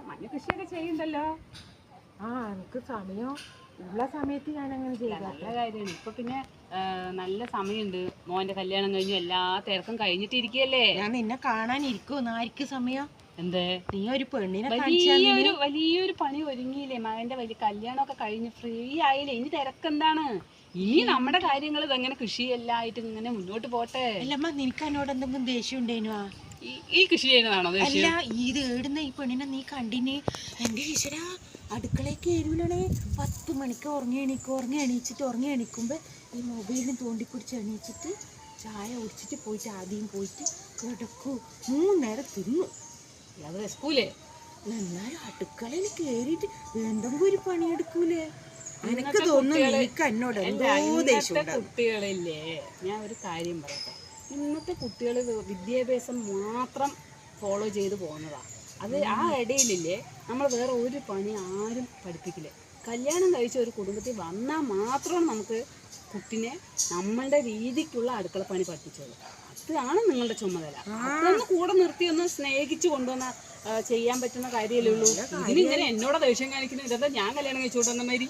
മഞ്ഞ കൃഷിയൊക്കെ ചെയ്യണ്ടല്ലോ. എനിക്ക് സമയം ഉള്ള സമയത്ത് ഞാൻ അങ്ങനെ ചെയ്യാം. നല്ല കാര്യമാണ്. ഇപ്പൊ പിന്നെ നല്ല സമയമുണ്ട്. മോന്റെ കല്യാണം കഴിഞ്ഞു, എല്ലാ തിരക്കും കഴിഞ്ഞിട്ടിരിക്കല്ലേ. ഞാൻ നിന്നെ കാണാനിരിക്കും. ആർക്ക് സമയം? എന്തേ നീ ഒരു പെണ്ണിനെ വലിയൊരു പണി ഒരുങ്ങിയില്ലേ? മകന്റെ വലിയ കല്യാണമൊക്കെ കഴിഞ്ഞ് ഫ്രീ ആയില്ലേ? ഇനി തിരക്കെന്താണ്? ഇനി നമ്മുടെ കാര്യങ്ങൾ ഇതെങ്ങനെ കൃഷിയെല്ലായിട്ട് ഇങ്ങനെ മുന്നോട്ട് പോട്ടെ. അല്ലമ്മ, നിനക്ക് എന്നോട് എന്തെങ്കിലും ദേഷ്യം ഉണ്ടേനോ? ഈ കൃഷി ചെയ്യുന്നതാണോ? അല്ല, ഇത് ഏടുന്ന ഈ പെണ്ണിനെ നീ കണ്ടിന്? എന്റെ ഈശ്വരാ, അടുക്കളയ്ക്ക് കയറൂലണേ. 10 മണിക്ക് ഉറങ്ങി എണീക്കുമ്പോ ഈ മൊബൈലിന് തോണ്ടിപ്പിടിച്ച് എണീച്ചിട്ട് ചായ കുടിച്ചിട്ട് പോയിട്ട് ആദ്യം പോയിട്ട് കിടക്കൂ. 3 നേരം തിന്നു. അത് സ്കൂലേ. എന്നാലും അടുക്കളയിൽ കയറിയിട്ട് എന്തെങ്കിലും ഒരു പണിയെടുക്കൂലേ? എനിക്ക് തോന്നുന്നു എനിക്ക് എന്നോട് എന്തോ ദേഷ്യം. കുട്ടികളില്ലേ, ഞാൻ ഒരു കാര്യം പറയട്ടെ. ഇന്നത്തെ കുട്ടികൾ വിദ്യാഭ്യാസം മാത്രം ഫോളോ ചെയ്ത് പോകുന്നതാണ്. അത് ആ ഇടയിലില്ലേ, നമ്മൾ വേറെ ഒരു പണി ആരും പഠിപ്പിക്കില്ല. കല്യാണം കഴിച്ച ഒരു കുടുംബത്തിൽ വന്നാൽ മാത്രമാണ് നമുക്ക് കുട്ടിനെ നമ്മളുടെ രീതിക്കുള്ള അടുക്കള പണി പഠിപ്പിച്ചോളൂ. അതാണ് നിങ്ങളുടെ ചുമതല. അതൊന്ന് കൂടെ നിർത്തി ഒന്ന് സ്നേഹിച്ച് കൊണ്ടുവന്ന ചെയ്യാൻ പറ്റുന്ന കാര്യമല്ലേ ഉള്ളൂ. ഇതിനിങ്ങനെ എന്നോട് ദേഷ്യം കാണിക്കുന്നത് ഇതെന്താ ഞാൻ കല്യാണം കഴിച്ചു കൊണ്ടുവന്ന മാതിരി?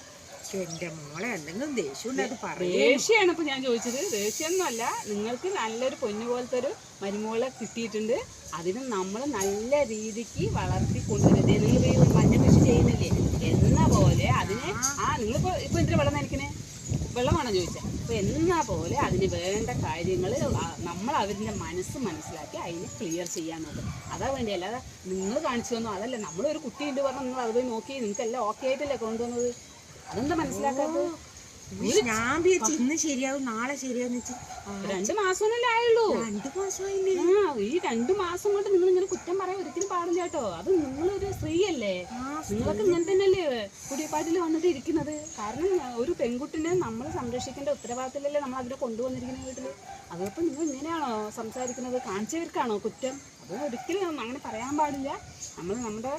എന്റെ മോളെ എന്തെങ്കിലും ദേഷ്യം ദേഷ്യമാണ് ഇപ്പൊ ഞാൻ ചോദിച്ചത്. ദേഷ്യമൊന്നുമല്ല. നിങ്ങൾക്ക് നല്ലൊരു പൊന്നു പോലത്തെ ഒരു മരുമോളെ കിട്ടിയിട്ടുണ്ട്. അതിന് നമ്മൾ നല്ല രീതിക്ക് വളർത്തി കൊണ്ടുവരുന്നത്. നിങ്ങൾ മഞ്ഞ കൃഷി ചെയ്യുന്നില്ലേ എന്ന പോലെ അതിനെ നിങ്ങളിപ്പോ എന്തിനാ വെള്ളം നനയ്ക്കണേ? വെള്ളമാണോ ചോദിച്ചാൽ? അപ്പൊ എന്നാ പോലെ അതിന് വേണ്ട കാര്യങ്ങൾ നമ്മൾ അവരുടെ മനസ്സ് മനസ്സിലാക്കി അതിനെ ക്ലിയർ ചെയ്യാൻ നോക്കും. അതാ വേണ്ടി. അല്ലാതെ നിങ്ങൾ കാണിച്ചു തന്നോ അതല്ല. നമ്മളൊരു കുട്ടിയുണ്ട് പറഞ്ഞാൽ നിങ്ങൾ അത് നോക്കി നിങ്ങൾക്കെല്ലാം ഓക്കെ ആയിട്ടല്ലേ കൊണ്ടുവന്നത്. അതെന്താ മനസ്സിലാക്കാത്തത്? ഞാൻ വിചാരിച്ചു ഇന്ന് ശരിയാവും നാളെ ശരിയാന്ന് വെച്ച് 2 മാസമല്ലേ ആയുള്ളൂ. 2 മാസമായില്ലേ? ഈ 2 മാസം കൊണ്ട് നിങ്ങൾ ഇങ്ങനെ കുറ്റം പറയാൻ ഒരിക്കലും പാടില്ല കേട്ടോ. അത് നിങ്ങളൊരു സ്ത്രീയല്ലേ, നിങ്ങളൊക്കെ ഇങ്ങനെ തന്നെയല്ലേ കുടിപ്പാട്ടിൽ വന്നിട്ട് ഇരിക്കുന്നത്. കാരണം ഒരു പെൺകുട്ടിനെ നമ്മൾ സംരക്ഷിക്കേണ്ട ഉത്തരവാദിത്തത്തിലല്ലേ നമ്മൾ അതിനെ കൊണ്ടുവന്നിരിക്കുന്ന വീട്ടില്. അതിപ്പോൾ നിങ്ങൾ ഇങ്ങനെയാണോ സംസാരിക്കുന്നത്? കാണിച്ചവർക്കാണോ കുറ്റം? അത് ഒരിക്കലും അങ്ങനെ പറയാൻ പാടില്ല. നമ്മൾ നമ്മുടെ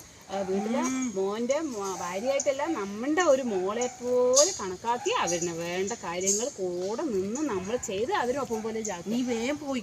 വീട്ടിലെ മോൻ്റെ ഭാര്യയായിട്ടല്ല, നമ്മുടെ ഒരു മോളെ പോലെ കണക്കാക്കി അവരിന് വേണ്ട കാര്യങ്ങൾ കൂടെ നിന്ന് നമ്മൾ ചെയ്ത് അതിനൊപ്പം പോലെ നീ വേഗം പോയി.